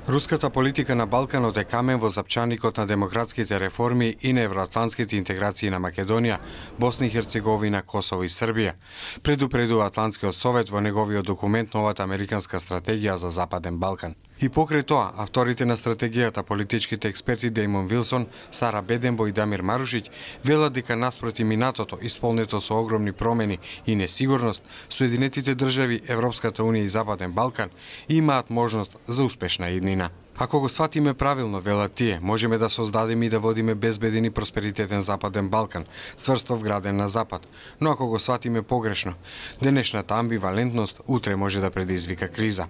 Руската политика на Балканот е камен во запчаникот на демократските реформи и на евроатлантските интеграции на Македонија, Босна и Херцеговина, Косово и Србија. Предупредува Атлантскиот совет во неговиот документ новата американска стратегија за Западен Балкан. И покрај тоа, авторите на стратегијата, политичките експерти Деймон Вилсон, Сара Беденбо и Дамир Марушиќ велат дека наспроти минатото, исполнето со огромни промени и несигурност, Соединетите држави, Европската унија и Западен Балкан имаат можност за успешна иднина. Ако го сватиме правилно, велат тие, можеме да создадеме и да водиме безбеден и просперитетен Западен Балкан, цврсто вграден на Запад. Но ако го сватиме погрешно, денешната амбивалентност утре може да предизвика криза.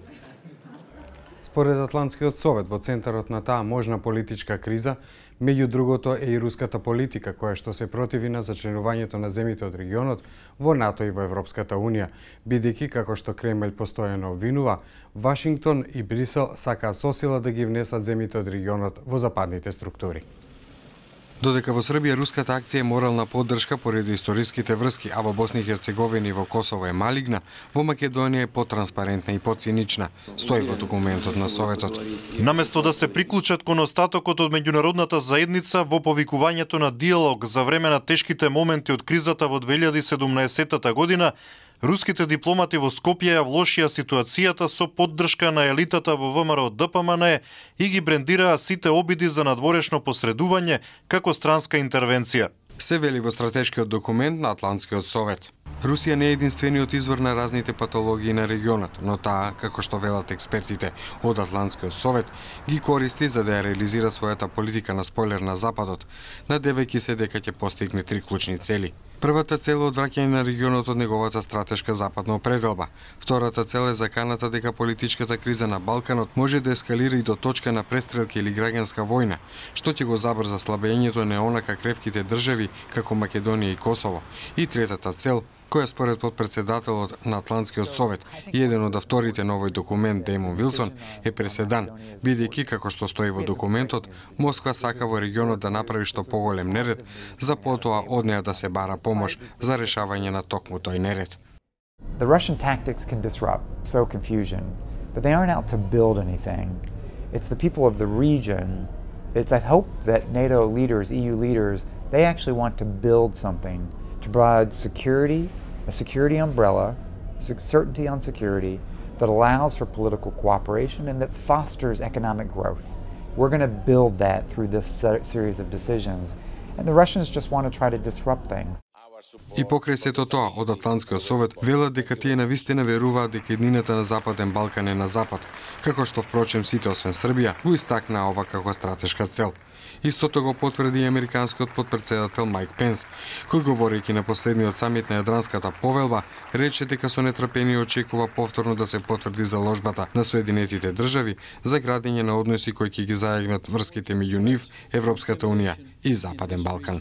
Според Атлантскиот совет, во центарот на таа можна политичка криза, меѓу другото е и руската политика, која што се противи на зачленувањето на земјите од регионот во НАТО и во Европската унија, бидејќи, како што Кремљ постојано обвинува, Вашингтон и Брисел сакаат со сила да ги внесат земјите од регионот во западните структури. Додека во Србија руската акција е морална поддршка поради историските врски, а во Босна и Херцеговина и во Косово е малигна, во Македонија е потранспарентна и поцинична, стои во документот на Советот. Наместо да се приклучат кон остатокот од меѓународната заедница во повикувањето на диалог за време на тешките моменти од кризата во 2017 година, руските дипломати во Скопје ја влошија ситуацијата со поддршка на елитата во ВМРО ДПМН и ги брендираа сите обиди за надворешно посредување како странска интервенција. Се вели во стратешкиот документ на Атлантскиот совет. Русија не е единствениот извор на разните патологии на регионот, но таа, како што велат експертите од Атлантскиот совет, ги користи за да ја реализира својата политика на спойлер на Западот, надевајќи се дека ќе постигне три клучни цели. Првата цел е одвраќање на регионот од неговата стратешка западна определба. Втората цел е заканата дека политичката криза на Балканот може да ескалира и до точка на престрелки или граѓанска војна, што ќе го забрза слабењето на онака кревките држави како Македонија и Косово. И третата цел, која според подпредседателот на Атлантскиот совет и еден од авторите на овој документ Деймон Вилсон е преседан, бидејќи, како што стои во документот, Москва сака во регионот да направи што поголем неред, за потоа од неа да се бара помош за решавање на токму тој неред. The Russian tactics can disrupt, sow confusion, but they aren't out to build anything. It's the people of the region. I hope that NATO leaders, EU leaders, they actually want to build something to provide security, a security umbrella, certainty on security that allows for political cooperation and that fosters economic growth. We're going to build that through this series of decisions. And the Russians just want to try to disrupt things. И покрај сето тоа, од Атлантскиот совет велат дека тие навистина веруваат дека еднината на Западен Балкан е на Запад, како што впрочем сите освен Србија го истакнаа ова како стратешка цел. Истото го потврди и американскиот потпредседател Майк Пенс, кој говорејќи на последниот самит на Јадранската повелба, рече дека со нетрпение очекува повторно да се потврди заложбата на Соединетите држави за градење на односи кои ќе ги зајагнат врските меѓу нив, Европската унија и Западен Балкан.